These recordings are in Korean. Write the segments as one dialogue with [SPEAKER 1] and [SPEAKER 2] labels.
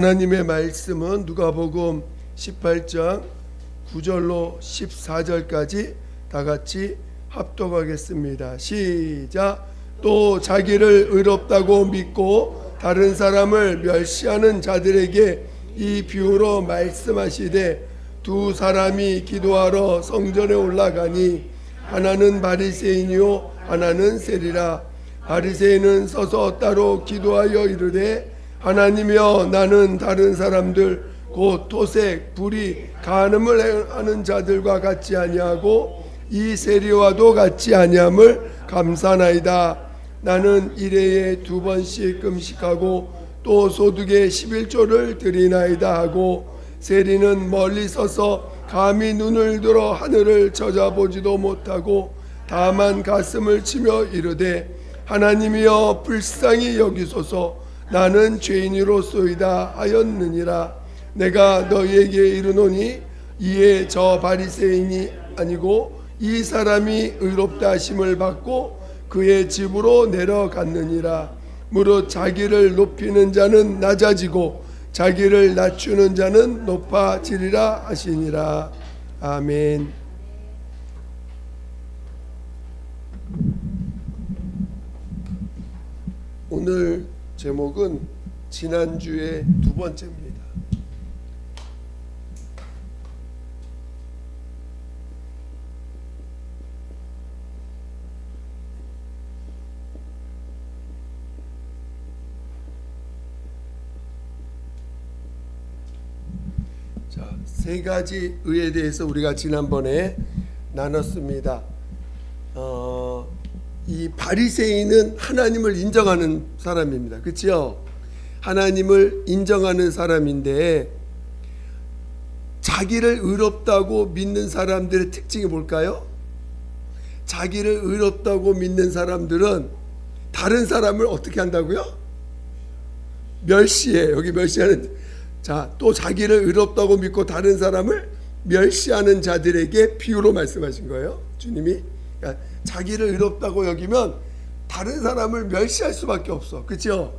[SPEAKER 1] 하나님의 말씀은 누가복음 18장 9절로 14절까지 다 같이 합독하겠습니다. 시작. 또 자기를 의롭다고 믿고 다른 사람을 멸시하는 자들에게 이 비유로 말씀하시되, 두 사람이 기도하러 성전에 올라가니 하나는 바리새인이요 하나는 세리라. 바리새인은 서서 따로 기도하여 이르되, 하나님이여, 나는 다른 사람들 곧 토색, 불의, 간음을 하는 자들과 같지 아니하고 이 세리와도 같지 아니함을 감사나이다. 나는 일회에 2번씩 금식하고 또 소득의 11조를 드리나이다 하고, 세리는 멀리 서서 감히 눈을 들어 하늘을 쳐다보지도 못하고 다만 가슴을 치며 이르되, 하나님이여, 불쌍히 여기소서. 나는 죄인이로소이다 하였느니라. 내가 너희에게 이르노니 이에 저 바리새인이 아니고 이 사람이 의롭다 하심을 받고 그의 집으로 내려갔느니라. 무릇 자기를 높이는 자는 낮아지고 자기를 낮추는 자는 높아지리라 하시니라. 아멘. 오늘 제목은 지난주의 두 번째입니다. 자, 세 가지 의에 대해서 우리가 지난번에 나눴습니다. 이 바리새인은 하나님을 인정하는 사람입니다. 그렇죠? 하나님을 인정하는 사람인데, 자기를 의롭다고 믿는 사람들의 특징이 뭘까요? 자기를 의롭다고 믿는 사람들은 다른 사람을 어떻게 한다고요? 멸시해. 여기 멸시하는, 자, 또 자기를 의롭다고 믿고 다른 사람을 멸시하는 자들에게 비유로 말씀하신 거예요. 주님이. 그러니까 자기를 의롭다고 여기면 다른 사람을 멸시할 수밖에 없어. 그렇죠?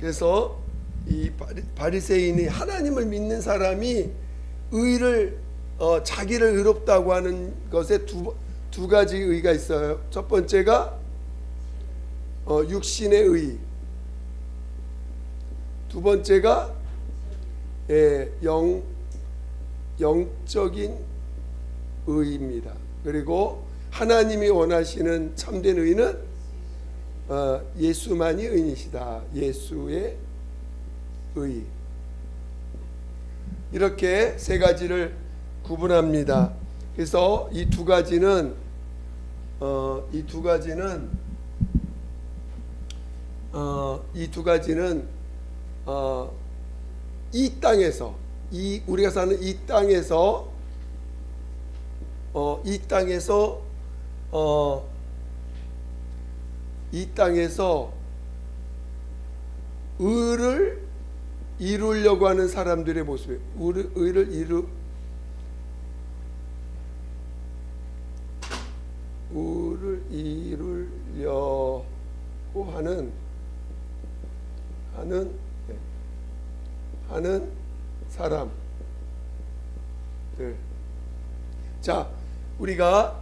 [SPEAKER 1] 그래서 이 바리새인이, 하나님을 믿는 사람이 의를 자기를 의롭다고 하는 것에 두 가지 의가 있어요. 첫 번째가 육신의 의, 두 번째가 영적인 의입니다. 그리고 하나님이 원하시는 참된 의는 예수만이 의이시다. 예수의 의. 이렇게 세 가지를 구분합니다. 그래서 이 두 가지는 이 땅에서, 우리가 사는 이 땅에서 의를 이루려고 하는 사람들의 모습이에요. 의를 이루려고 하는 사람들. 자, 우리가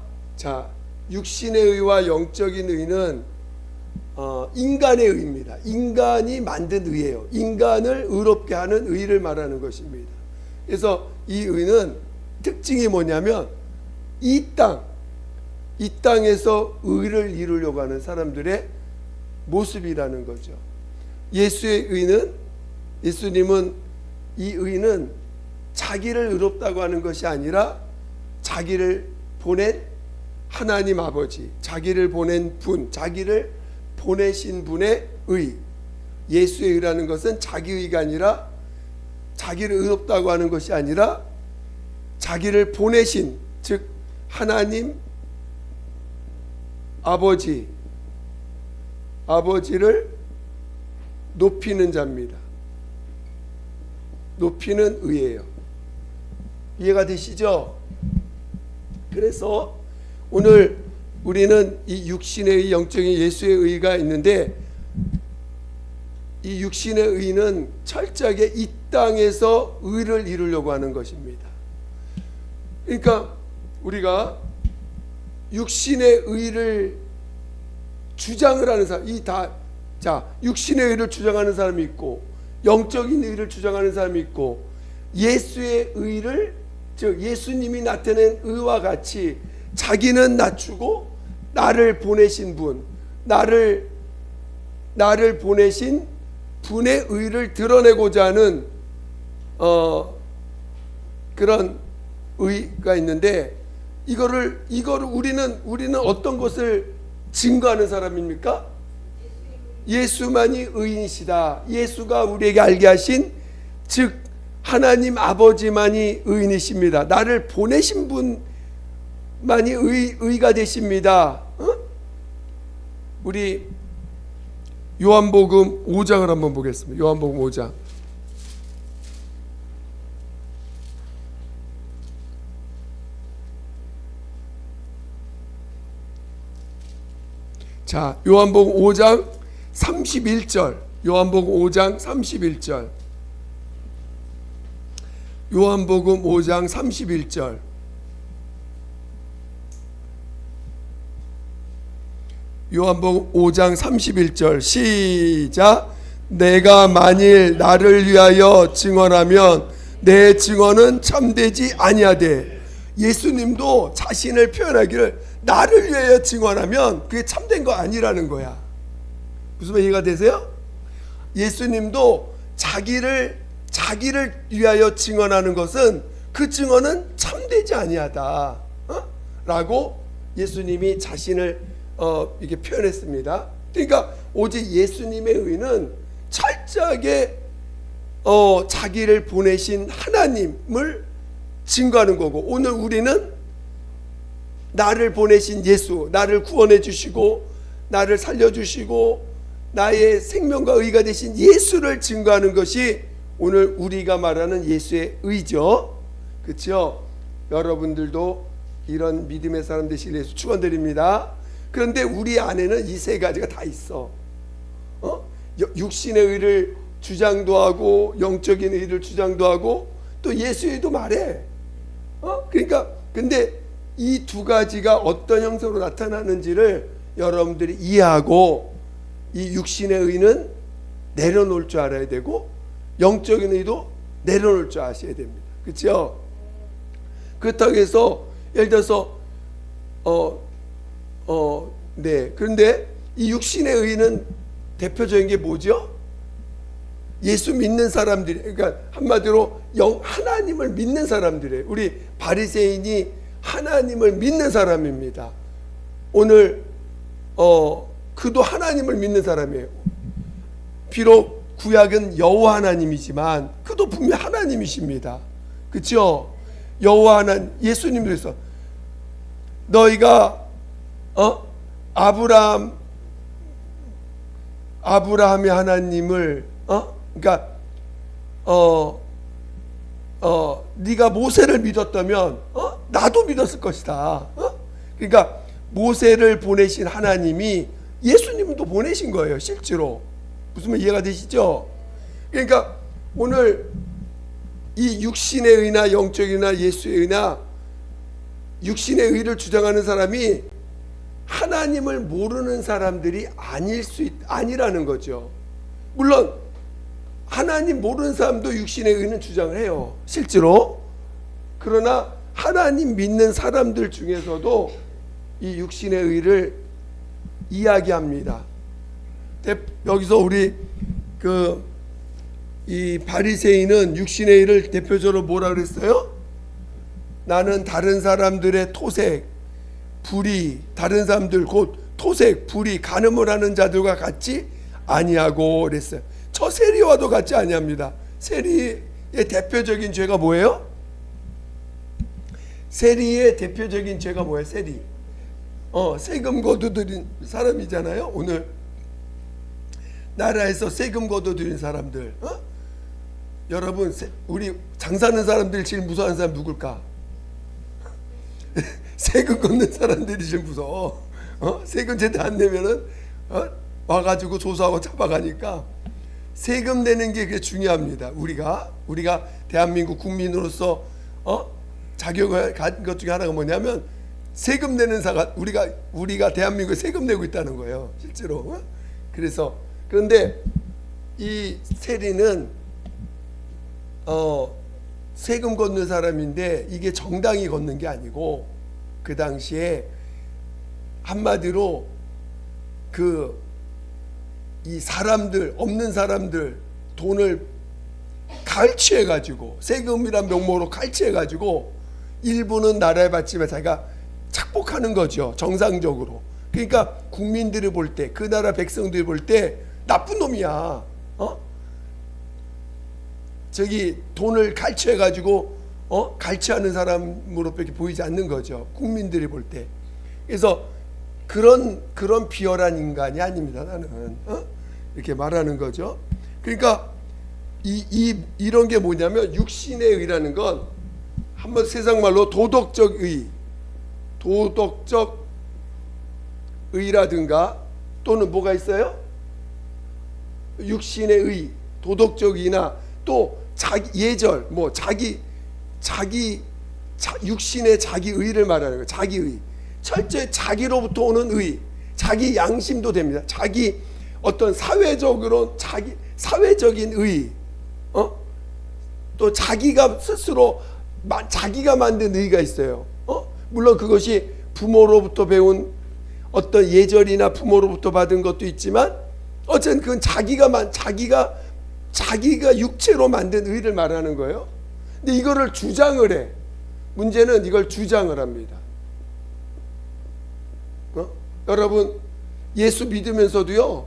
[SPEAKER 1] 육신의 의와 영적인 의는 인간의 의입니다. 인간이 만든 의예요. 인간을 의롭게 하는 의를 말하는 것입니다. 그래서 이 의는 특징이 뭐냐면 이 땅에서 의를 이루려고 하는 사람들의 모습이라는 거죠. 예수님은 이 의는 자기를 의롭다고 하는 것이 아니라 자기를 보낸 하나님 아버지, 자기를 보낸 분, 자기를 보내신 분의 의. 예수의 의라는 것은 자기 의가 아니라, 자기를 의롭다고 하는 것이 아니라 자기를 보내신, 즉 하나님 아버지를 높이는 자입니다. 높이는 의예요. 이해가 되시죠? 그래서 오늘 우리는 이 육신의 의, 영적인 예수의 의가 있는데, 이 육신의 의는 철저하게 이 땅에서 의를 이루려고 하는 것입니다. 그러니까 우리가 육신의 의를 주장을 하는 사람, 육신의 의를 주장하는 사람이 있고 영적인 의를 주장하는 사람이 있고 예수의 의를, 즉 예수님이 나타낸 의와 같이 자기는 낮추고 나를 보내신 분, 나를 보내신 분의 의를 드러내고자 하는 그런 의가 있는데, 이거를 우리는 어떤 것을 증거하는 사람입니까? 예수만이 의인이시다. 예수가 우리에게 알게 하신, 즉 하나님 아버지만이 의인이십니다. 나를 보내신 분만이 의가 되십니다. 우리 요한복음 5장을 한번 보겠습니다. 요한복음 5장. 자, 요한복음 5장 31절. 요한복음 5장 31절. 요한복음 5장 31절. 요한복음 5장 31절 시작. 내가 만일 나를 위하여 증언하면 내 증언은 참되지 아니하되. 예수님도 자신을 표현하기를 나를 위하여 증언하면 그게 참된 거 아니라는 거야. 무슨 말 이해가 되세요? 예수님도 자기를 위하여 증언하는 것은 그 증언은 참되지 아니하다 라고 예수님이 자신을 이게 표현했습니다. 그러니까 오직 예수님의 의는 철저하게 자기를 보내신 하나님을 증거하는 거고, 오늘 우리는 나를 보내신 예수, 나를 구원해 주시고 나를 살려 주시고 나의 생명과 의가 되신 예수를 증거하는 것이 오늘 우리가 말하는 예수의 의죠. 그렇죠? 여러분들도 이런 믿음의 사람 되시길 예수 축원드립니다. 그런데 우리 안에는 이 세 가지가 다 있어. 육신의 의를 주장도 하고 영적인 의를 주장도 하고 또 예수의 의도 말해. 그러니까 근데 이 두 가지가 어떤 형태로 나타나는지를 여러분들이 이해하고 이 육신의 의는 내려놓을 줄 알아야 되고 영적인 의도 내려놓을 줄 아셔야 됩니다. 그렇죠? 그렇다고 해서 예를 들어서 네. 그런데 이 육신의 의는 대표적인 게 뭐죠? 예수 믿는 사람들이, 그러니까 한마디로 하나님을 믿는 사람들이에요. 우리 바리새인이 하나님을 믿는 사람입니다. 오늘 그도 하나님을 믿는 사람이에요. 비록 구약은 여호와 하나님이지만 그도 분명 하나님이십니다. 그렇죠? 여호와 하나님, 예수님이 그래서 너희가 아브라함의 하나님을 그러니까 네가 모세를 믿었다면 나도 믿었을 것이다. 그러니까 모세를 보내신 하나님이 예수님도 보내신 거예요, 실제로. 무슨 말 이해가 되시죠? 그러니까 오늘 이 육신의 의나 영적이나 예수의 의나 육신의 의를 주장하는 사람이 하나님을 모르는 사람들이 아니라는 거죠. 물론 하나님 모르는 사람도 육신의 의는 주장을 해요, 실제로. 그러나 하나님 믿는 사람들 중에서도 이 육신의 의를 이야기합니다. 여기서 우리 이 바리새인은 육신의 의를 대표적으로 뭐라 그랬어요? 나는 다른 사람들의 토색, 불의, 다른 사람들 곧 토색, 불의, 간음을 하는 자들과 같이 아니하고 그랬어요. 저 세리와도 같이 아니합니다. 세리의 대표적인 죄가 뭐예요? 세리의 대표적인 죄가 뭐예요? 세리. 세금 거두들인 사람이잖아요. 오늘 나라에서 세금 거두들인 사람들. 여러분, 우리 장사하는 사람들이 제일 무서워하는 사람 누굴까? 세금 걷는 사람들이 제일 무서워. 세금 제대로 안 내면은 와가지고 조사하고 잡아가니까 세금 내는 게 그게 중요합니다. 우리가 대한민국 국민으로서 자격을 가진 것 중에 하나가 뭐냐면 세금 내는 사가 우리가 대한민국에 세금 내고 있다는 거예요. 실제로. 그래서 그런데 이 세리는 세금 걷는 사람인데 이게 정당이 걷는 게 아니고 그 당시에 한마디로 이 사람들 없는 사람들 돈을 갈취해 가지고 세금이란 명목으로 갈취해 가지고 일부는 나라에 받지만 자기가 착복하는 거죠. 정상적으로. 그러니까 국민들이 볼 때 그 나라 백성들이 볼 때 나쁜 놈이야. 저기 돈을 갈취해 가지고 갈취하는 사람으로밖에 보이지 않는 거죠. 국민들이 볼 때. 그래서 그런 비열한 인간이 아닙니다. 나는 이렇게 말하는 거죠. 그러니까 이런 게 뭐냐면 육신의 의라는 건 한번 세상 말로 도덕적 의라든가 또는 뭐가 있어요? 육신의 의, 도덕적 의나 또 예절, 육신의 자기 의를 말하는 거예요. 자기 의. 철저히 자기로부터 오는 의, 자기 양심도 됩니다. 자기 어떤 사회적인 의, 또 자기가 스스로 자기가 만든 의가 있어요. 물론 그것이 부모로부터 배운 어떤 예절이나 부모로부터 받은 것도 있지만 어쨌든 그건 자기가 육체로 만든 의를 말하는 거예요. 근데 이거를 주장을 해. 문제는 이걸 주장을 합니다. 여러분 예수 믿으면서도요.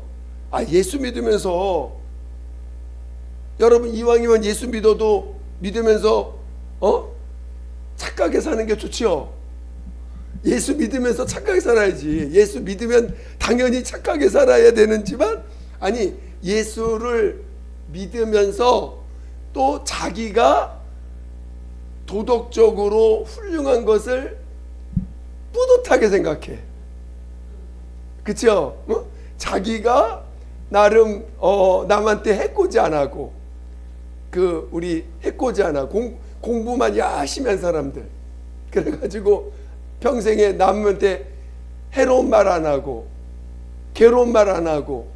[SPEAKER 1] 예수 믿으면서 여러분 이왕이면 예수 믿으면서 착하게 사는 게 좋지요. 예수 믿으면서 착하게 살아야지. 예수 믿으면 당연히 착하게 살아야 되는지만 아니 예수를 믿으면서 또 자기가 도덕적으로 훌륭한 것을 뿌듯하게 생각해. 그렇죠? 자기가 나름 남한테 해코지 안 하고 우리 해코지 안 하고 공부만 열심히 한 사람들 그래가지고 평생에 남한테 해로운 말 안 하고 괴로운 말 안 하고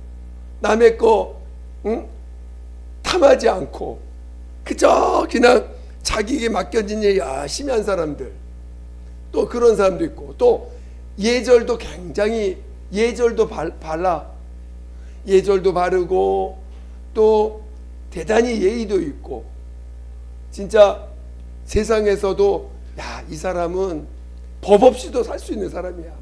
[SPEAKER 1] 남의 거 탐하지 않고 그저 그냥 자기에게 맡겨진 일 열심히 한 사람들 또 그런 사람도 있고 또 예절도 굉장히 예절도 바르고 또 대단히 예의도 있고 진짜 세상에서도 이 사람은 법 없이도 살 수 있는 사람이야.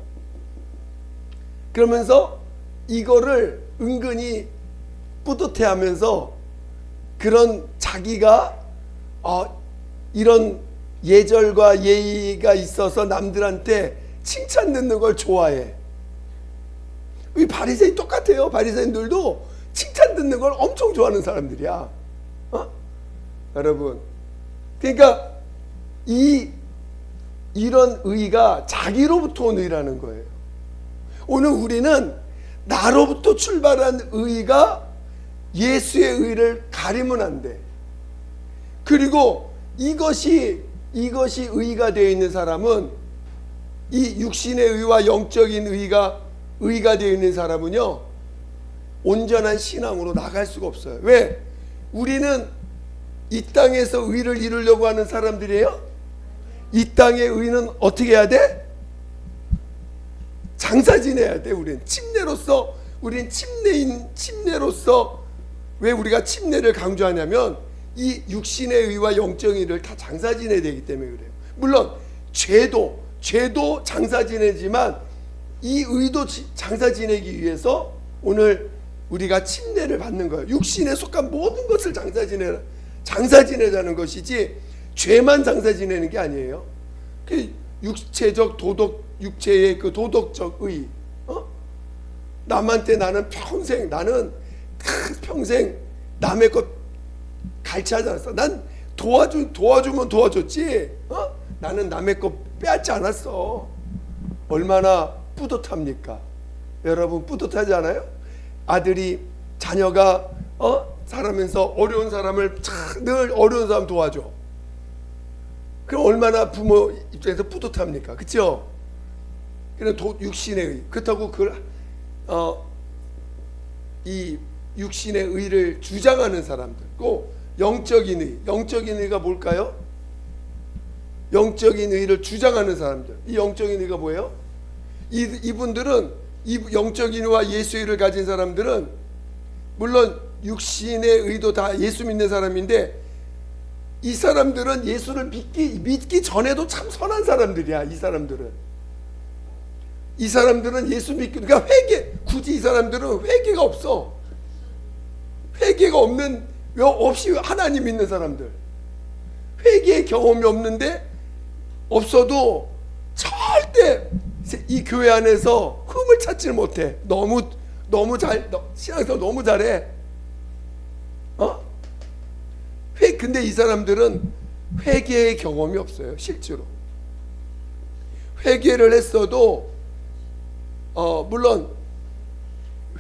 [SPEAKER 1] 그러면서 이거를 은근히 뿌듯해하면서 그런 자기가 이런 예절과 예의가 있어서 남들한테 칭찬 듣는 걸 좋아해. 이 바리새인 똑같아요. 바리새인들도 칭찬 듣는 걸 엄청 좋아하는 사람들이야. 여러분. 그러니까 이런 의가 자기로부터 온 의라는 거예요. 오늘 우리는 나로부터 출발한 의가 예수의 의를 가리면 안 돼. 그리고 이것이 의가 되어 있는 사람은 이 육신의 의와 영적인 의가 되어 있는 사람은요 온전한 신앙으로 나갈 수가 없어요. 왜? 우리는 이 땅에서 의를 이루려고 하는 사람들이에요. 이 땅의 의는 어떻게 해야 돼? 장사 지내야 돼. 우리는 침례로서 왜 우리가 침례를 강조하냐면 이 육신의 의와 영적인 의를 다 장사 지내야 되기 때문에 그래요. 물론 죄도 장사 지내지만 이 의도 장사 지내기 위해서 오늘 우리가 침례를 받는 거예요. 육신에 속한 모든 것을 장사 지내자는 것이지 죄만 장사 지내는 게 아니에요. 그 육체의 그 도덕적 의, 남한테 나는 평생 남의 것 갈취하지 않았어. 난 도와주면 도와줬지. 나는 남의 것 빼앗지 않았어. 얼마나 뿌듯합니까? 여러분 뿌듯하지 않아요? 자녀가 살아면서 어려운 사람을 늘 어려운 사람 도와줘. 그럼 얼마나 부모 입장에서 뿌듯합니까? 그렇죠? 그냥 육신의 의. 그렇다고 이 육신의 의를 주장하는 사람들, 또 영적인 의. 영적인 의가 뭘까요? 영적인 의를 주장하는 사람들. 이 영적인 의가 뭐예요? 이분들은, 이 영적인 의와 예수의 의를 가진 사람들은 물론 육신의 의도 다 예수 믿는 사람인데, 이 사람들은 예수를 믿기 전에도 참 선한 사람들이야. 이 사람들은 예수 믿기, 그러니까 굳이 이 사람들은 회개가 없어. 회개가 없이 하나님 믿는 사람들. 회개의 경험이 없어도 절대 이 교회 안에서 흠을 찾지를 못해. 신앙생활 너무 잘해. 근데 이 사람들은 회개의 경험이 없어요. 실제로 회개를 했어도 물론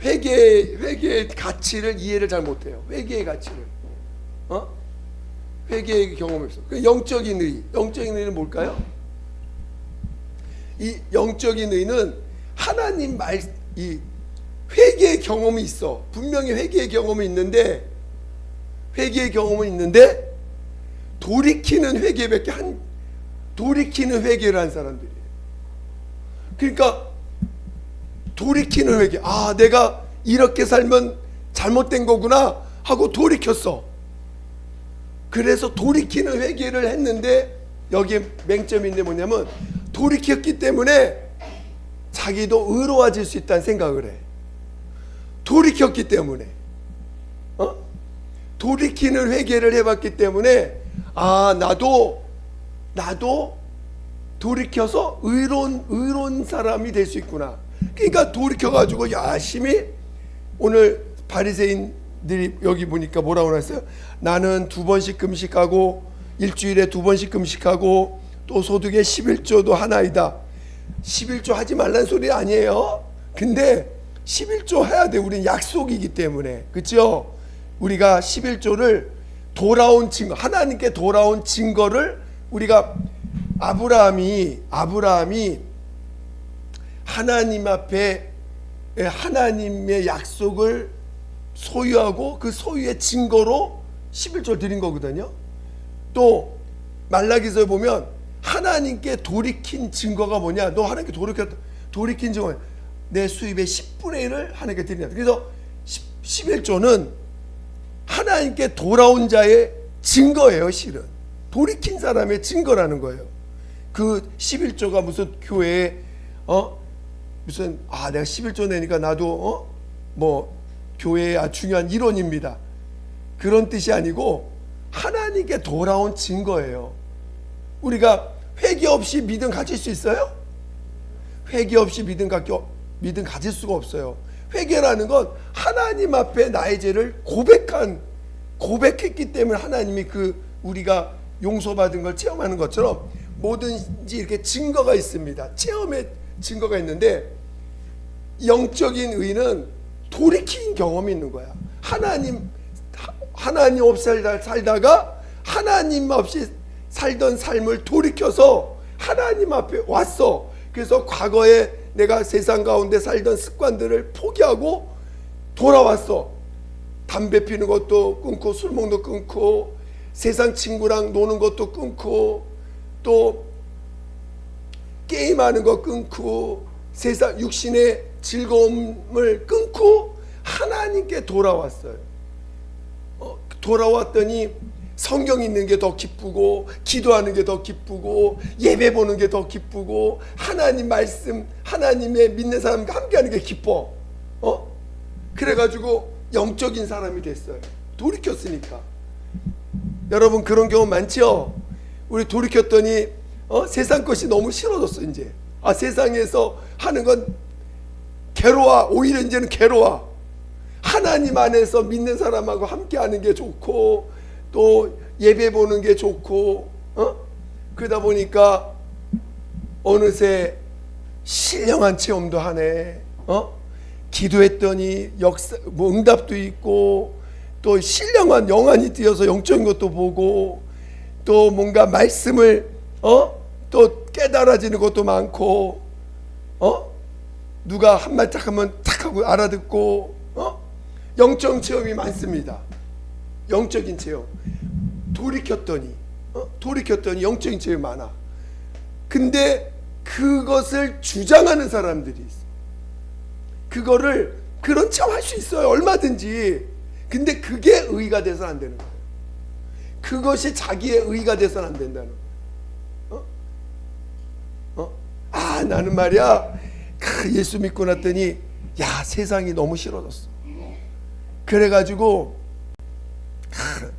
[SPEAKER 1] 회개의 가치를 이해를 잘 못해요. 회개의 가치를 회개의 경험이 없어. 영적인 의는 뭘까요? 이 영적인 의는 하나님 이 회개의 경험이 있어. 분명히 회개의 경험이 있는데 돌이키는 회개를 한 사람들이에요. 그러니까 돌이키는 회개. 내가 이렇게 살면 잘못된 거구나 하고 돌이켰어. 그래서 돌이키는 회개를 했는데, 여기에 맹점인데 뭐냐면, 돌이켰기 때문에 자기도 의로워질 수 있다는 생각을 해. 돌이켰기 때문에 돌이키는 회개를 해봤기 때문에 나도 돌이켜서 의로운 사람이 될 수 있구나. 그러니까 돌이켜가지고 열심히, 오늘 바리새인들이 여기 보니까 뭐라고 했어요? 나는 2번씩 금식하고 일주일에 2번씩 금식하고 또 소득의 11조도 하나이다. 11조 하지 말란 소리 아니에요. 근데 11조 해야 돼. 우린 약속이기 때문에. 그렇죠? 우리가 11조를 돌아온 증거, 하나님께 돌아온 증거를, 우리가 아브라함이 하나님 앞에 하나님의 약속을 소유하고 그 소유의 증거로 11조를 드린 거거든요. 또 말라기서에 보면 하나님께 돌이킨 증거가 뭐냐? 너 하나님께 돌이킨 증거는 내 수입의 10분의 1을 하나님께 드린다. 그래서 11조는 하나님께 돌아온 자의 증거예요. 실은 돌이킨 사람의 증거라는 거예요. 그 11조가 무슨 교회에 무슨 내가 11조 내니까 나도 교회의 중요한 일원입니다, 그런 뜻이 아니고 하나님께 돌아온 증거예요. 우리가 회개 없이 믿음 가질 수 있어요? 회개 없이 믿음 가질 수가 없어요. 회개라는 건 하나님 앞에 나의 죄를 고백했기 때문에 하나님이 우리가 용서받은 걸 체험하는 것처럼 뭐든지 이렇게 증거가 있습니다. 체험의 증거가 있는데, 영적인 의는 돌이킨 경험이 있는 거야. 하나님 없이 살다가 하나님 없이 살던 삶을 돌이켜서 하나님 앞에 왔어. 그래서 과거에 내가 세상 가운데 살던 습관들을 포기하고 돌아왔어. 담배 피는 것도 끊고, 술 먹는 것도 끊고, 세상 친구랑 노는 것도 끊고, 또 게임하는 거 끊고, 세상 육신의 즐거움을 끊고 하나님께 돌아왔어요. 돌아왔더니 성경 읽는 게 더 기쁘고, 기도하는 게 더 기쁘고, 예배 보는 게 더 기쁘고, 하나님 말씀, 하나님의 믿는 사람과 함께하는 게 기뻐. 그래가지고 영적인 사람이 됐어요. 돌이켰으니까. 여러분 그런 경험 많죠? 우리 돌이켰더니 세상 것이 너무 싫어졌어. 이제 세상에서 하는 건 괴로워. 오히려 이제는 괴로워. 하나님 안에서 믿는 사람하고 함께하는 게 좋고, 또 예배 보는 게 좋고, 그러다 보니까 어느새 신령한 체험도 하네. 기도했더니 응답도 있고, 또 신령한 영안이 뛰어서 영적인 것도 보고 또 뭔가 말씀을 또 깨달아지는 것도 많고 누가 한말 딱 하면 탁 하고 알아듣고 영적 체험이 많습니다. 영적인 체험. 돌이켰더니 영적인 체험이 많아. 근데 그것을 주장하는 사람들이 있어. 그거를 그런 체험 할 수 있어요. 얼마든지. 근데 그게 의가 돼서는 안 되는 거예요. 그것이 자기의 의가 돼서는 안 된다는 거예요. 나는 말이야 예수 믿고 났더니 세상이 너무 싫어졌어. 그래가지고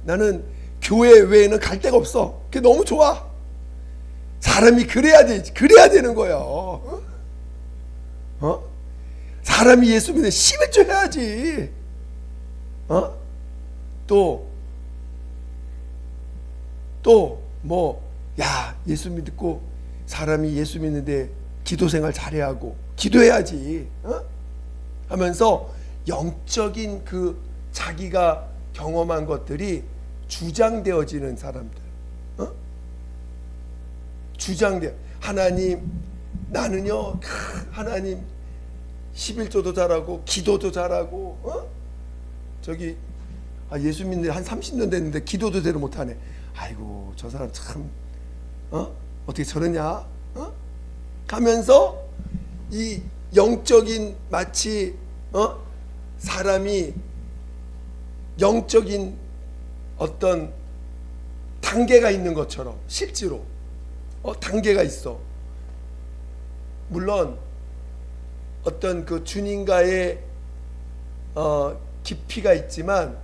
[SPEAKER 1] 나는 교회 외에는 갈 데가 없어. 그게 너무 좋아. 사람이 그래야 되는 거예요. 사람이 예수 믿는 11조 해야지. 예수 믿고 사람이 예수 믿는데 기도 생활 잘해야 하고 기도해야지 하면서 영적인 그 자기가 경험한 것들이 주장되어지는 사람들. 주장돼. 하나님 나는요 하나님 11조도 잘하고 기도도 잘하고 예수 믿는 한 30년 됐는데 기도도 제대로 못하네. 아이고 저 사람 참 어떻게 저러냐 하면서 이 영적인 마치 사람이 영적인 어떤 단계가 있는 것처럼 실제로 단계가 있어. 물론 어떤 그 주님과의 깊이가 있지만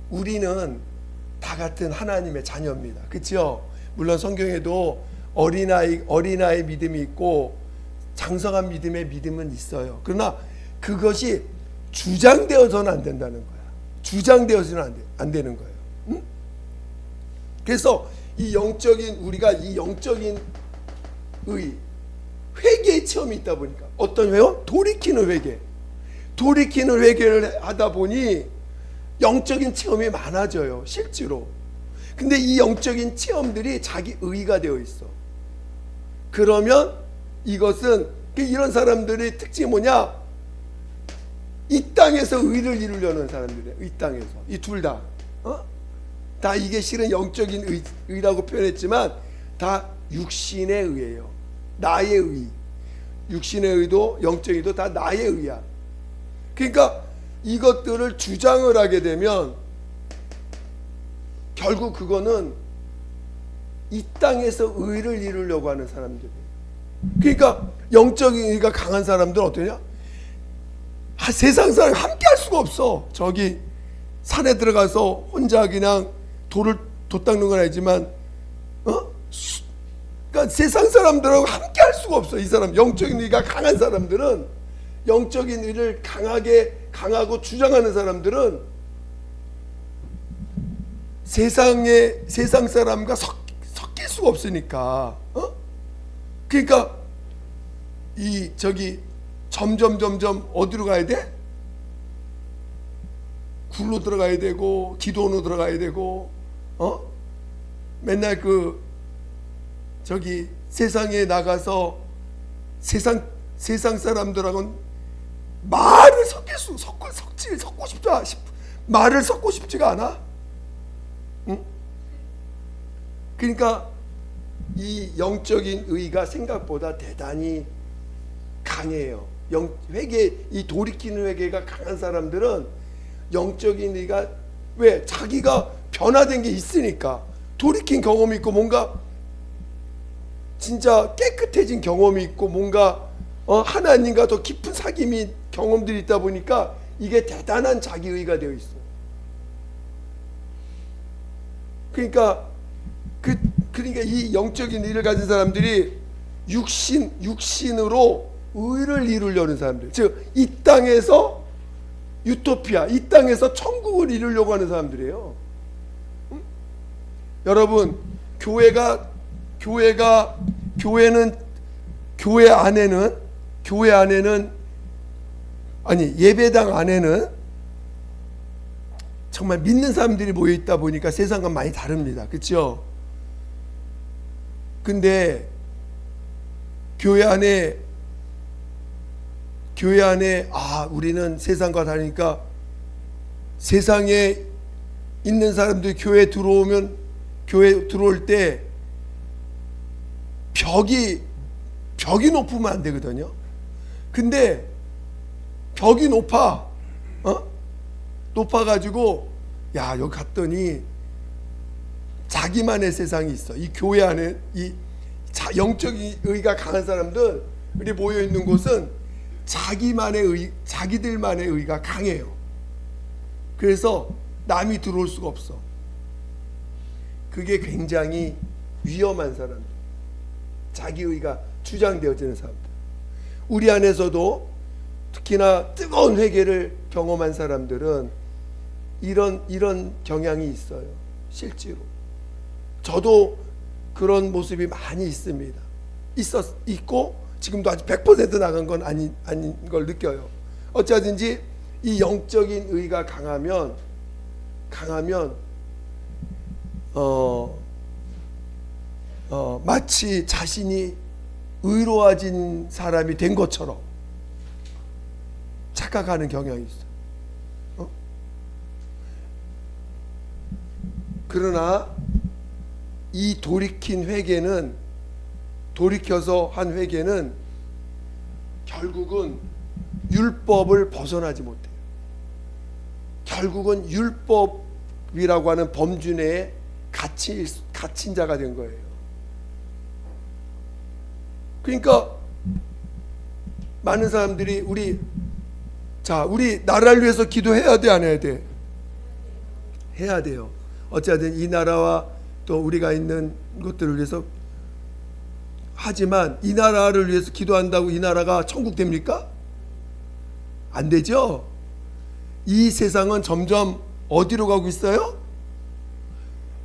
[SPEAKER 1] 우리는 다 같은 하나님의 자녀입니다. 그렇죠? 물론 성경에도 어린아이 믿음이 있고 장성한 믿음은 있어요. 그러나 그것이 주장되어서는 안 된다는 거야. 주장되어서는 안 되는 거예요. 응? 그래서 우리가 이 영적인 회개의 체험이 있다 보니까 어떤 회요? 돌이키는 회개를 하다 보니 영적인 체험이 많아져요. 실제로. 근데 이 영적인 체험들이 자기 의가 되어 있어. 그러면 이것은 이런 사람들의 특징이 뭐냐? 이 땅에서 의를 이루려는 사람들이에요. 이 땅에서. 이 둘 다. 다 이게 실은 영적인 의라고 표현했지만 다 육신의 의예요. 나의 의. 육신의 의도 영적인 의도 다 나의 의야. 그러니까 이것들을 주장을 하게 되면 결국 그거는 이 땅에서 의를 이루려고 하는 사람들이에요. 그러니까 영적인 의가 강한 사람들은 어떠냐? 세상 사람 함께 할 수가 없어. 저기 산에 들어가서 혼자 그냥 돛 닦는 건 아니지만 그러니까 세상 사람들하고 함께 할 수가 없어. 이 사람 영적인 의가 강한 사람들은, 영적인 의를 강하고 주장하는 사람들은 세상 사람과 섞일 수가 없으니까. 그러니까 점점 어디로 가야 돼? 굴로 들어가야 되고 기도로 들어가야 되고 맨날 세상에 나가서 세상 사람들하고는 말을 말을 섞고 싶지가 않아. 응? 그러니까 이 영적인 의가 생각보다 대단히 강해요. 이 돌이키는 회개가 강한 사람들은 영적인 의가 왜? 자기가 변화된 게 있으니까. 돌이킨 경험이 있고 뭔가 진짜 깨끗해진 경험이 있고 뭔가 하나님과 더 깊은 사귐이 경험들이 있다 보니까 이게 대단한 자기의가 되어 있어. 그러니까 이 영적인 의를 가진 사람들이 육신으로 의를 이루려는 사람들, 즉 이 땅에서 유토피아, 이 땅에서 천국을 이루려고 하는 사람들이에요. 응? 여러분, 교회 안에는 예배당 안에는 정말 믿는 사람들이 모여 있다 보니까 세상과 많이 다릅니다. 그렇죠? 근데 교회 안에 우리는 세상과 다르니까 세상에 있는 사람들이 교회 들어올 때 벽이 높으면 안 되거든요. 근데 벽이 높아가지고 여기 갔더니 자기만의 세상이 있어. 이 교회 안에 이 영적인 의가 강한 사람들이 모여 있는 곳은 자기들만의 의가 강해요. 그래서 남이 들어올 수가 없어. 그게 굉장히 위험한 사람들, 자기 의가 주장되어지는 사람들. 우리 안에서도 특히나 뜨거운 회개를 경험한 사람들은 이런 경향이 있어요. 실제로 저도 그런 모습이 많이 있습니다. 있고 지금도 아직 100% 나간 건 아닌 걸 느껴요. 어쩌든지 이 영적인 의가 강하면 마치 자신이 의로워진 사람이 된 것처럼 착각하는 경향이 있어요. 그러나 이 돌이켜서 한 회개는 결국은 율법을 벗어나지 못해요. 결국은 율법이라고 하는 범주 내에 갇힌 자가 된 거예요. 그러니까 많은 사람들이 우리 나라를 위해서 기도해야 돼, 안 해야 돼? 해야 돼요. 어쨌든 이 나라와 또 우리가 있는 것들을 위해서 하지만 이 나라를 위해서 기도한다고 이 나라가 천국 됩니까? 안 되죠. 이 세상은 점점 어디로 가고 있어요?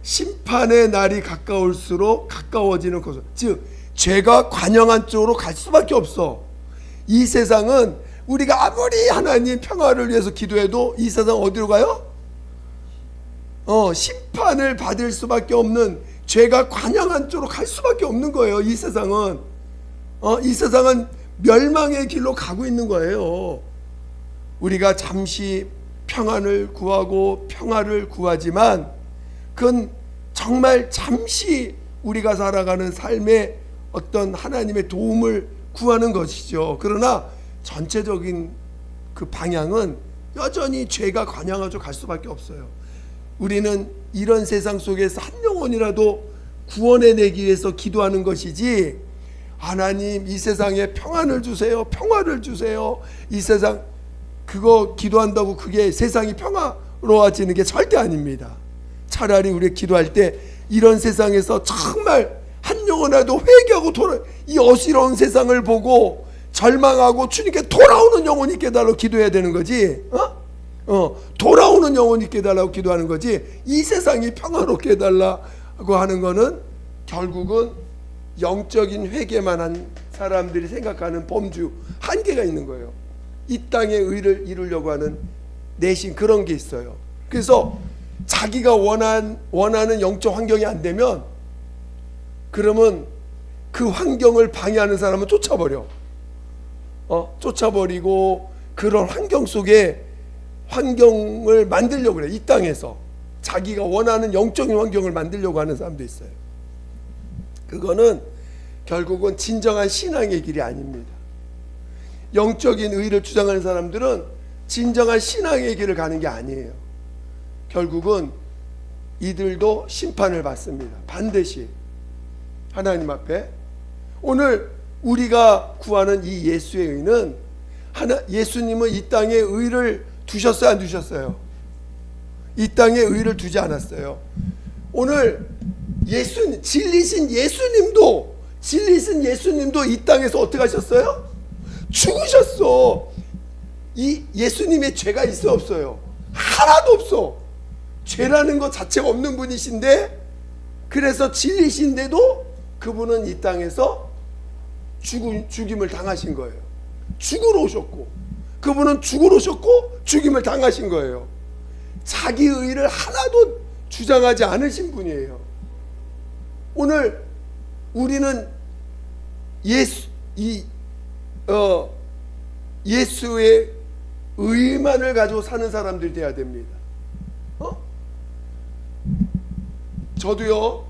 [SPEAKER 1] 심판의 날이 가까울수록 가까워지는 것, 즉 죄가 관영한 쪽으로 갈 수밖에 없어. 이 세상은 우리가 아무리 하나님 평화를 위해서 기도해도 이 세상 어디로 가요? 심판을 받을 수밖에 없는, 죄가 관영한 쪽으로 갈 수밖에 없는 거예요. 이 세상은 멸망의 길로 가고 있는 거예요. 우리가 잠시 평안을 구하고 평화를 구하지만 그건 정말 잠시 우리가 살아가는 삶에 어떤 하나님의 도움을 구하는 것이죠. 그러나 전체적인 그 방향은 여전히 죄가 관영하죠. 갈 수밖에 없어요. 우리는 이런 세상 속에서 한 영혼이라도 구원해내기 위해서 기도하는 것이지, 하나님 이 세상에 평안을 주세요, 평화를 주세요, 이 세상, 그거 기도한다고 그게 세상이 평화로워지는 게 절대 아닙니다. 차라리 우리 기도할 때 이런 세상에서 정말 한 영혼이라도 회개하고 이 어지러운 세상을 보고 절망하고 주님께 돌아오는 영혼이 있게 해달라고 기도해야 되는 거지. 돌아오는 영혼이 있게 해달라고 기도하는 거지, 이 세상이 평화롭게 해달라고 하는 거는 결국은 영적인 회개만 한 사람들이 생각하는 범주, 한계가 있는 거예요. 이 땅의 의를 이루려고 하는 내심 그런 게 있어요. 그래서 자기가 원하는 영적 환경이 안 되면, 그러면 그 환경을 방해하는 사람은 쫓아버리고 그런 환경 속에 환경을 만들려고 그래. 이 땅에서 자기가 원하는 영적인 환경을 만들려고 하는 사람도 있어요. 그거는 결국은 진정한 신앙의 길이 아닙니다. 영적인 의를 주장하는 사람들은 진정한 신앙의 길을 가는 게 아니에요. 결국은 이들도 심판을 받습니다. 반드시 하나님 앞에. 오늘 우리가 구하는 이 예수의 의는, 예수님은 이 땅에 의를 두셨어요, 안 두셨어요? 이 땅에 의를 두지 않았어요. 오늘 진리신 예수님도 이 땅에서 어떻게 하셨어요? 죽으셨어. 이 예수님의 죄가 있어요, 없어요? 하나도 없어. 죄라는 것 자체가 없는 분이신데, 그래서 진리신데도 그분은 이 땅에서 죽임을 당하신 거예요. 죽으러 오셨고, 그분은 죽으러 오셨고 죽임을 당하신 거예요. 자기 의를 하나도 주장하지 않으신 분이에요. 오늘 우리는 예수의 의만을 가지고 사는 사람들이 돼야 됩니다. 저도요,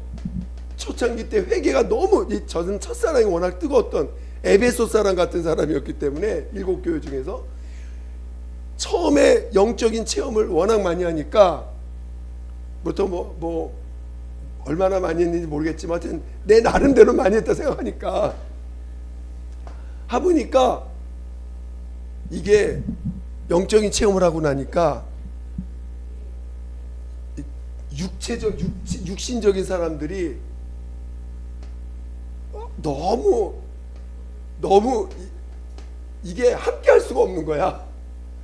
[SPEAKER 1] 초창기 때 회개가 너무, 저는 첫사랑이 워낙 뜨거웠던 에베소 사람 같은 사람이었기 때문에, 7교회 중에서 처음에 영적인 체험을 워낙 많이 하니까, 뭐 얼마나 많이 했는지 모르겠지만 하여튼 내 나름대로 많이 했다 생각하니까 하보니까, 이게 영적인 체험을 하고 나니까 육신적인 사람들이 너무 이게 함께 할 수가 없는 거야.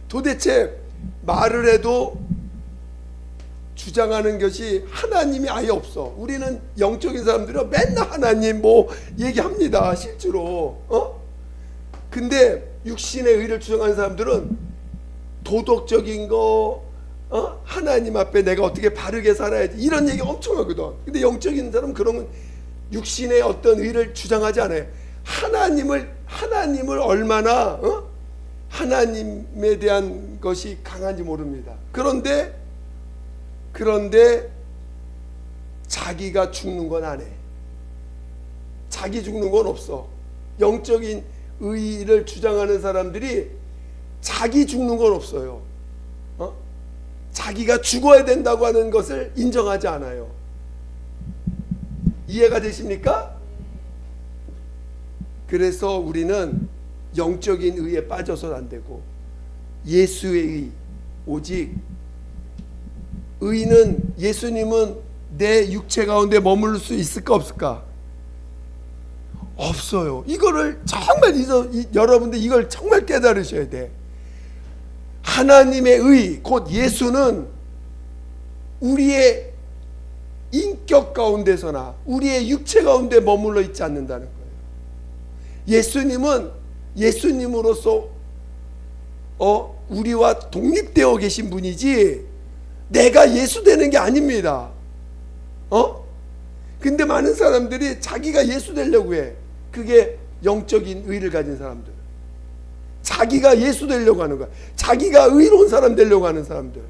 [SPEAKER 1] 도대체 말을 해도 주장하는 것이 하나님이 아예 없어. 우리는 영적인 사람들은 맨날 하나님 뭐 얘기합니다, 실제로. 근데 육신의 의를 주장하는 사람들은 도덕적인 거, 하나님 앞에 내가 어떻게 바르게 살아야지, 이런 얘기 엄청 하거든. 근데 영적인 사람은 그런 육신의 어떤 의를 주장하지 않아요. 하나님을 얼마나 하나님에 대한 것이 강한지 모릅니다. 그런데 자기가 죽는 건 안 해. 자기 죽는 건 없어. 영적인 의를 주장하는 사람들이 자기 죽는 건 없어요. 자기가 죽어야 된다고 하는 것을 인정하지 않아요. 이해가 되십니까? 그래서 우리는 영적인 의에 빠져서는 안 되고, 예수의 의, 오직 의는, 예수님은 내 육체 가운데 머무를 수 있을까 없을까? 없어요. 이거를 정말 여러분들 이걸 정말 깨달으셔야 돼. 하나님의 의, 곧 예수는 우리의 인격 가운데서나 우리의 육체 가운데 머물러 있지 않는다는 거예요. 예수님은 예수님으로서 우리와 독립되어 계신 분이지 내가 예수 되는 게 아닙니다. 근데 많은 사람들이 자기가 예수 되려고 해. 그게 영적인 의를 가진 사람들. 자기가 예수 되려고 하는 거야. 자기가 의로운 사람 되려고 하는 사람들.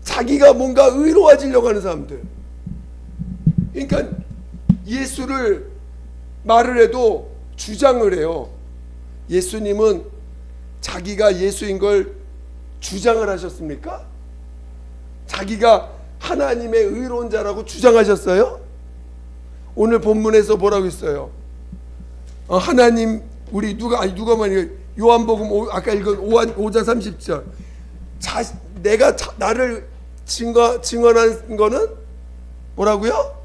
[SPEAKER 1] 자기가 뭔가 의로워지려고 하는 사람들. 그러니까 예수를 말을 해도 주장을 해요. 예수님은 자기가 예수인 걸 주장을 하셨습니까? 자기가 하나님의 의로운 자라고 주장하셨어요? 오늘 본문에서 뭐라고 했어요? 하나님, 우리 누가 많이, 요한복음 아까 읽은 5장 30절. 내가 나를 증언한 거는 뭐라고요?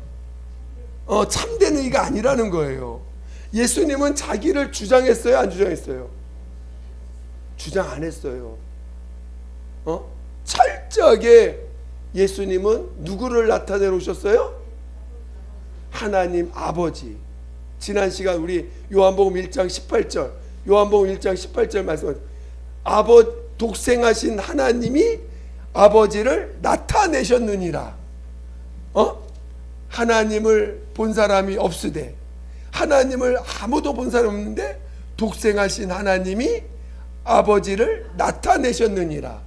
[SPEAKER 1] 참된 의가 아니라는 거예요. 예수님은 자기를 주장했어요, 안 주장했어요? 주장 안 했어요. 철저하게 예수님은 누구를 나타내러 오셨어요? 하나님 아버지. 지난 시간 우리 요한복음 1장 18절, 요한복음 1장 18절 말씀하셨어요. 독생하신 하나님이 아버지를 나타내셨느니라. 하나님을 본 사람이 없으되, 하나님을 아무도 본 사람이 없는데 독생하신 하나님이 아버지를 나타내셨느니라.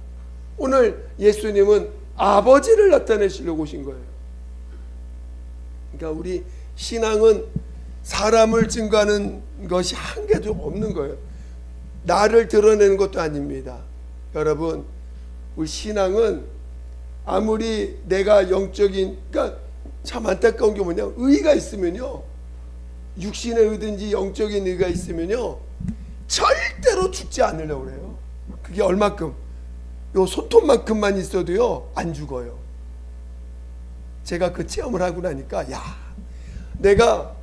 [SPEAKER 1] 오늘 예수님은 아버지를 나타내시려고 오신 거예요. 그러니까 우리 신앙은 사람을 증거하는 것이 한 개도 없는 거예요. 나를 드러내는 것도 아닙니다. 여러분, 우리 신앙은 아무리 내가 영적인, 그러니까 참 안타까운 게 뭐냐, 의가 있으면요, 육신의 의든지 영적인 의가 있으면요, 절대로 죽지 않으려고 그래요. 그게 얼마큼, 요 손톱만큼만 있어도요 안 죽어요. 제가 그 체험을 하고 나니까, 야, 내가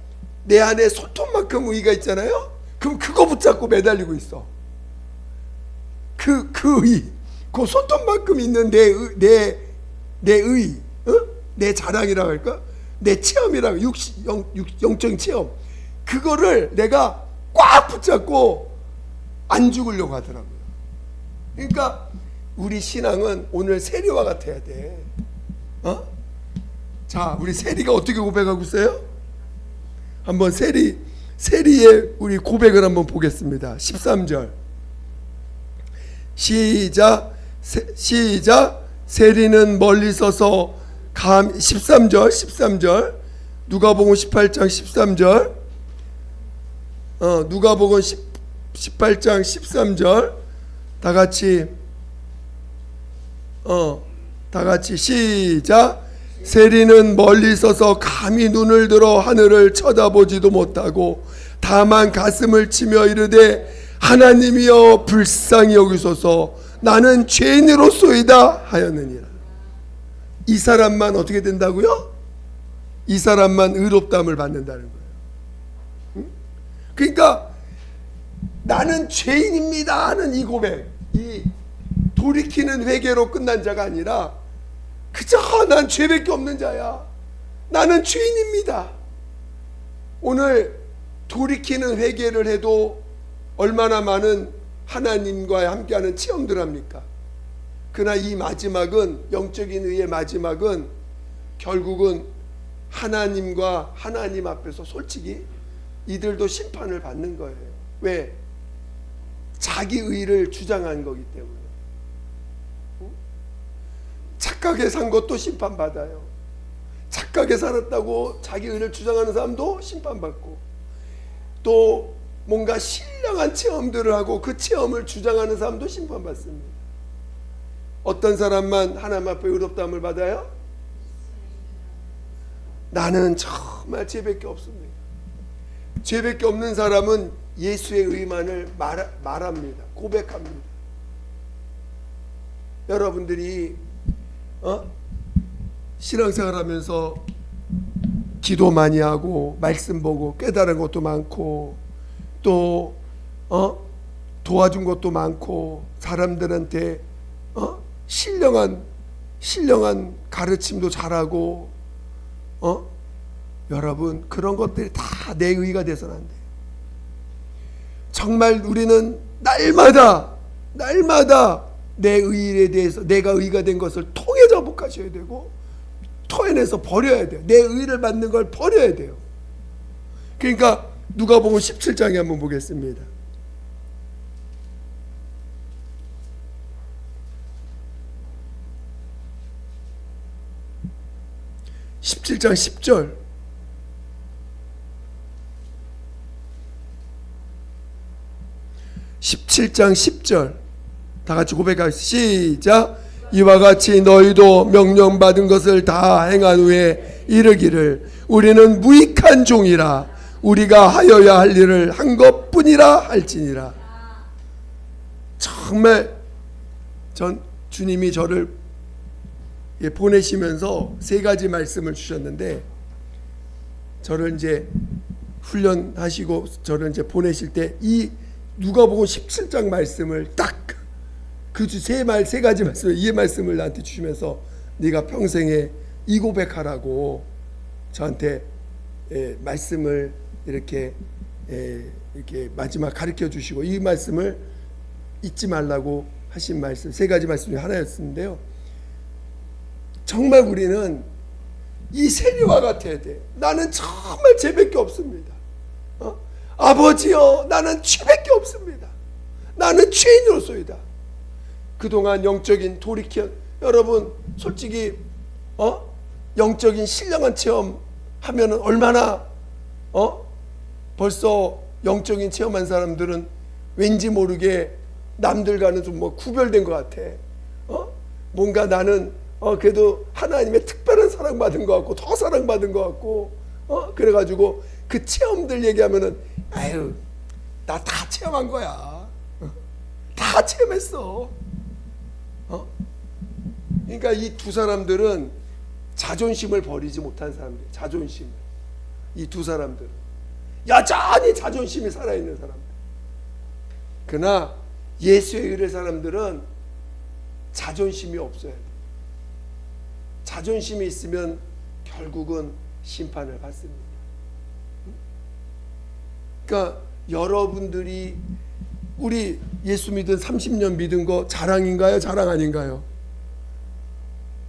[SPEAKER 1] 내 안에 손톱만큼 의가 있잖아요. 그럼 그거 붙잡고 매달리고 있어. 그 의, 그 손톱만큼 있는 내 의, 내 자랑이라고 할까? 내 체험이라고, 영적인 체험, 그거를 내가 꽉 붙잡고 안 죽으려고 하더라고요. 그러니까 우리 신앙은 오늘 세리와 같아야 돼. 자, 우리 세리가 어떻게 고백하고 있어요? 한번 세리의 우리 고백을 한번 보겠습니다. 13절 시작. 세리는 멀리 서서 13절 누가복음 18장 13절 누가복음 18장 13절 다 같이 시작. 세리는 멀리 서서 감히 눈을 들어 하늘을 쳐다보지도 못하고 다만 가슴을 치며 이르되 하나님이여 불쌍히 여기소서 나는 죄인으로소이다 하였느니라. 이 사람만 어떻게 된다고요? 이 사람만 의롭다함을 받는다는 거예요. 그러니까 나는 죄인입니다 하는 이 고백, 이 돌이키는 회개로 끝난 자가 아니라 그저 난 죄밖에 없는 자야, 나는 죄인입니다. 오늘 돌이키는 회개를 해도 얼마나 많은 하나님과 함께하는 체험들 합니까? 그러나 이 마지막은, 영적인 의의 마지막은 결국은 하나님과 하나님 앞에서 솔직히 이들도 심판을 받는 거예요. 왜? 자기 의를 주장한 거기 때문에. 착하게 산 것도 심판받아요. 착하게 살았다고 자기 의를 주장하는 사람도 심판받고, 또 뭔가 신령한 체험들을 하고 그 체험을 주장하는 사람도 심판받습니다. 어떤 사람만 하나님 앞에 의롭다함을 받아요? 나는 정말 죄밖에 없습니다. 죄밖에 없는 사람은 예수의 의만을 말합니다. 고백합니다. 여러분들이 신앙생활 하면서 기도 많이 하고 말씀 보고 깨달은 것도 많고 또 도와준 것도 많고 사람들한테 신령한 가르침도 잘하고 여러분, 그런 것들이 다 내 의가 돼서는 안 돼요. 정말 우리는 날마다 내 의에 대해서 내가 의가 된 것을 통해 자복하셔야 되고 토해내서 버려야 돼요. 내 의를 받는 걸 버려야 돼요. 그러니까 누가복음 17장에 한번 보겠습니다. 17장 10절 다 같이 고백하겠습니다. 시작. 이와 같이 너희도 명령받은 것을 다 행한 후에 이르기를 우리는 무익한 종이라 우리가 하여야 할 일을 한 것뿐이라 할지니라. 정말 주님이 저를 보내시면서 세 가지 말씀을 주셨는데, 저를 이제 훈련하시고 저를 이제 보내실 때 이 누가복음 17장 말씀을 딱 그 세 가지 말씀을, 이 말씀을 나한테 주시면서 네가 평생에 이 고백하라고 저한테 말씀을 이렇게 마지막 가르쳐 주시고, 이 말씀을 잊지 말라고 하신 말씀, 세 가지 말씀 중에 하나였는데요. 정말 우리는 이 세리와 같아야 돼. 나는 정말 죄밖에 없습니다. 아버지여, 나는 죄밖에 없습니다. 나는 죄인으로소이다. 그동안 영적인 돌이켜, 여러분 솔직히 영적인 신령한 체험 하면은 얼마나 벌써 영적인 체험한 사람들은 왠지 모르게 남들과는 좀 뭐 구별된 것 같아. 뭔가 나는 그래도 하나님의 특별한 사랑받은 것 같고 더 사랑받은 것 같고 그래가지고 그 체험들 얘기하면은 아유, 나 다 체험한 거야. 다 체험했어. 그러니까 이 두 사람들은 자존심을 버리지 못한 사람들, 자존심. 이 두 사람들은 여전히 자존심이 살아있는 사람들. 그러나 예수의 의를 사람들은 자존심이 없어야 돼. 자존심이 있으면 결국은 심판을 받습니다. 그러니까 여러분들이 우리 예수 믿은 30년 믿은 거 자랑인가요? 자랑 아닌가요?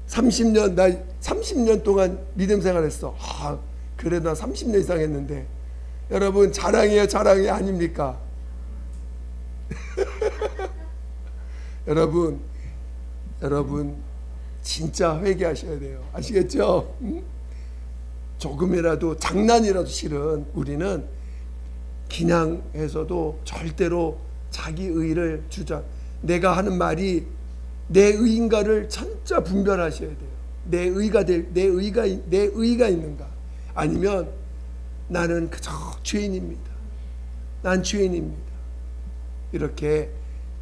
[SPEAKER 1] 30년 동안 믿음 생활했어. 그래 나 30년 이상 했는데. 여러분 자랑이에요, 자랑이 아닙니까? 여러분 진짜 회개하셔야 돼요. 아시겠죠? 조금이라도 장난이라도 실은 우리는 그냥해서도 절대로 자기 의를 주장. 내가 하는 말이 내 의인가를 진짜 분별하셔야 돼요. 내 의가 있는가? 아니면 나는 그저 죄인입니다. 난 죄인입니다. 이렇게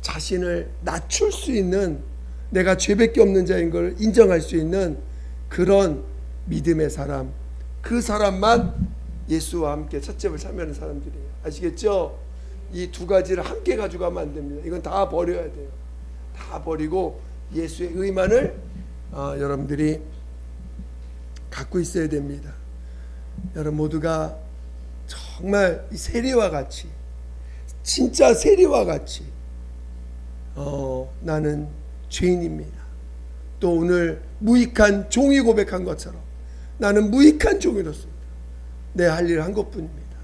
[SPEAKER 1] 자신을 낮출 수 있는, 내가 죄밖에 없는 자인 걸 인정할 수 있는 그런 믿음의 사람, 그 사람만 예수와 함께 첫 집을 참여하는 사람들이에요. 아시겠죠? 이 두 가지를 함께 가져가면 안 됩니다. 이건 다 버려야 돼요. 다 버리고 예수의 의만을 여러분들이 갖고 있어야 됩니다. 여러분 모두가 정말 이 세리와 같이, 진짜 세리와 같이 나는 죄인입니다. 또 오늘 무익한 종이 고백한 것처럼 나는 무익한 종이로서 내 할 일을 한 것뿐입니다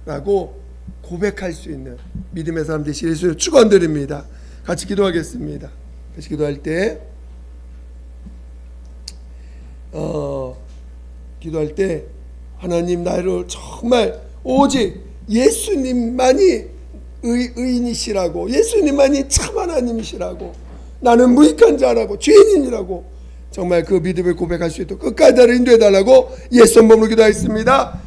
[SPEAKER 1] 라고 고백할 수 있는 믿음의 사람 되시길 예수님 축원드립니다. 같이 기도하겠습니다. 같이 기도할 때 하나님, 나를 정말 오직 예수님만이 의인이시라고, 예수님만이 참 하나님이시라고, 나는 무익한 자라고, 죄인이라고 정말 그 믿음을 고백할 수 있도록 끝까지 나를 인도해 달라고 예수 이름으로 기도하겠습니다.